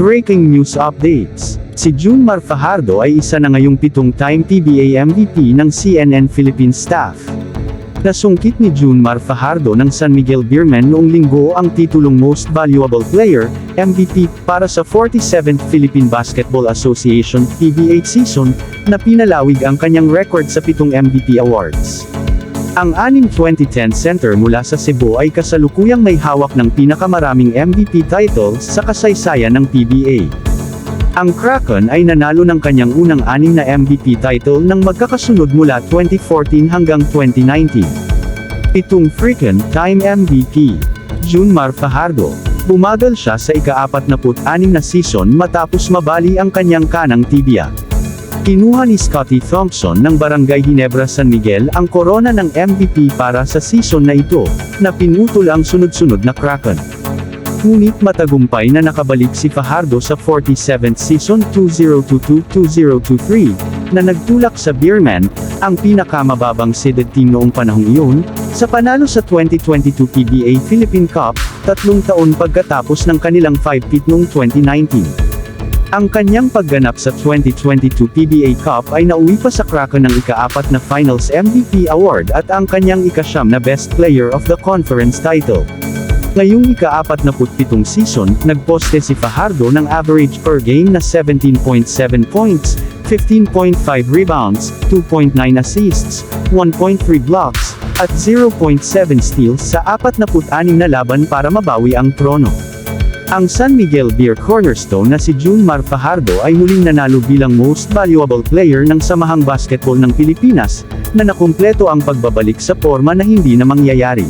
Breaking news updates. Si Junmar Fajardo ay isa na ngayong 7-time PBA MVP ng CNN Philippines staff. Nasungkit ni Junmar Fajardo ng San Miguel Beermen noong linggo ang titulong Most Valuable Player, MVP, para sa 47th Philippine Basketball Association PBA season, na pinalawig ang kanyang record sa 7 MVP awards. Ang 2010 center mula sa Cebu ay kasalukuyang may hawak ng pinakamaraming MVP titles sa kasaysayan ng PBA. Ang Kraken ay nanalo ng kanyang unang 6 na MVP title nang magkakasunod mula 2014 hanggang 2019. 7 freaking-time MVP. Junmar Fajardo. Bumagal siya sa ika-46 na season matapos mabali ang kanyang kanang tibia. Kinuha ni Scottie Thompson ng Barangay Ginebra San Miguel ang korona ng MVP para sa season na ito, na pinutol ang sunod-sunod na Kraken. Ngunit matagumpay na nakabalik si Fajardo sa 47th season 2022-2023, na nagtulak sa Beermen, ang pinakamababang seeded team noong panahong iyon, sa panalo sa 2022 PBA Philippine Cup, 3 taon pagkatapos ng kanilang 5-peat noong 2019. Ang kanyang pagganap sa 2022 PBA Cup ay nauwi pa sa Kraken ng ika-4 na Finals MVP Award at ang kanyang ika-9 na Best Player of the Conference title. Ngayong ika-47 season, nagposte si Fajardo ng average per game na 17.7 points, 15.5 rebounds, 2.9 assists, 1.3 blocks, at 0.7 steals sa 46 na laban para mabawi ang trono. Ang San Miguel Beer cornerstone na si Junmar Fajardo ay muling nanalo bilang Most Valuable Player ng Samahang Basketball ng Pilipinas, na nakumpleto ang pagbabalik sa porma na hindi na mangyayari.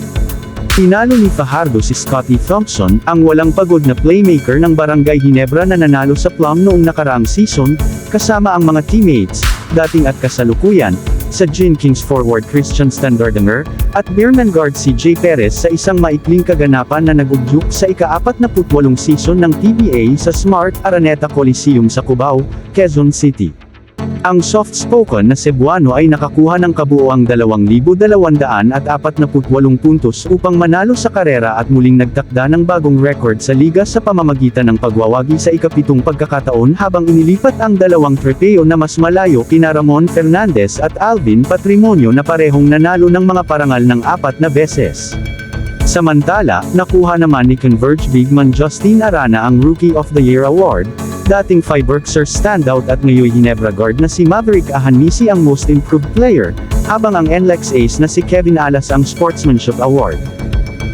Pinalo ni Fajardo si Scottie Thompson, ang walang pagod na playmaker ng Barangay Ginebra na nanalo sa Plum noong nakaraang season, kasama ang mga teammates, dating at kasalukuyan, sa Gin Kings forward Christian Standardinger, at Beermen guard CJ Perez sa isang maikling kaganapan na nagugyok sa ika-48 season ng PBA sa Smart Araneta Coliseum sa Cubao, Quezon City. Ang soft-spoken na Cebuano ay nakakuha ng kabuoang 2,248 puntos upang manalo sa karera at muling nagtakda ng bagong record sa liga sa pamamagitan ng pagwawagi sa ika-7 pagkakataon habang inilipat ang 2 trepeo na mas malayo kina Ramon Fernandez at Alvin Patrimonio na parehong nanalo ng mga parangal ng 4 na beses. Samantala, nakuha naman ni Converge bigman Justin Arana ang Rookie of the Year Award, dating Fiberxer standout at ngayon Ginebra guard na si Maverick Ahanisi ang Most Improved Player, habang ang NLEX ace na si Kevin Alas ang Sportsmanship Award.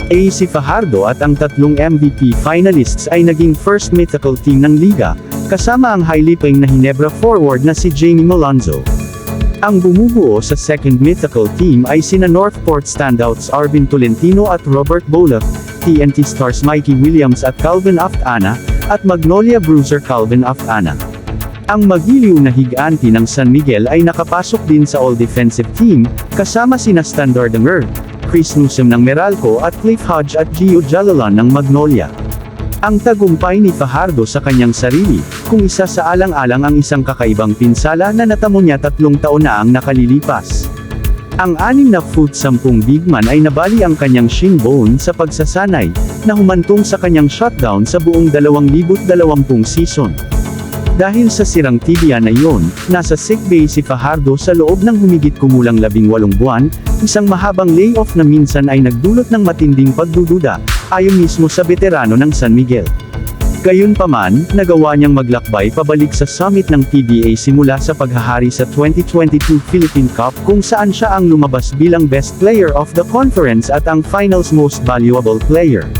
Si Fajardo at ang 3 MVP finalists ay naging first mythical team ng liga, kasama ang highly paying na Ginebra forward na si Jamie Malonzo. Ang bumubuo sa second mythical team ay sina Northport standouts Arvin Tolentino at Robert Bolak, TNT stars Mikey Williams at Calvin Aftana, at Magnolia Bruiser Calvin Aftana. Ang magiliw na higanti ng San Miguel ay nakapasok din sa all-defensive team, kasama sina Standardinger, Chris Newsom ng Meralco at Cliff Hodge at Gio Jalalan ng Magnolia. Ang tagumpay ni Fajardo sa kanyang sarili, kung isa sa alang-alang ang isang kakaibang pinsala na natamo niya 3 taon na ang nakalilipas. Ang 6'10" bigman ay nabali ang kanyang shin bone sa pagsasanay, na humantong sa kanyang shutdown sa buong 2020 season. Dahil sa sirang tibia na iyon, nasa sick bay si Fajardo sa loob ng humigit kumulang 18 buwan, isang mahabang layoff na minsan ay nagdulot ng matinding pagdududa, ayon mismo sa veterano ng San Miguel. Gayunpaman, nagawa niyang maglakbay pabalik sa summit ng PBA simula sa paghahari sa 2022 Philippine Cup kung saan siya ang lumabas bilang Best Player of the Conference at ang Finals Most Valuable Player.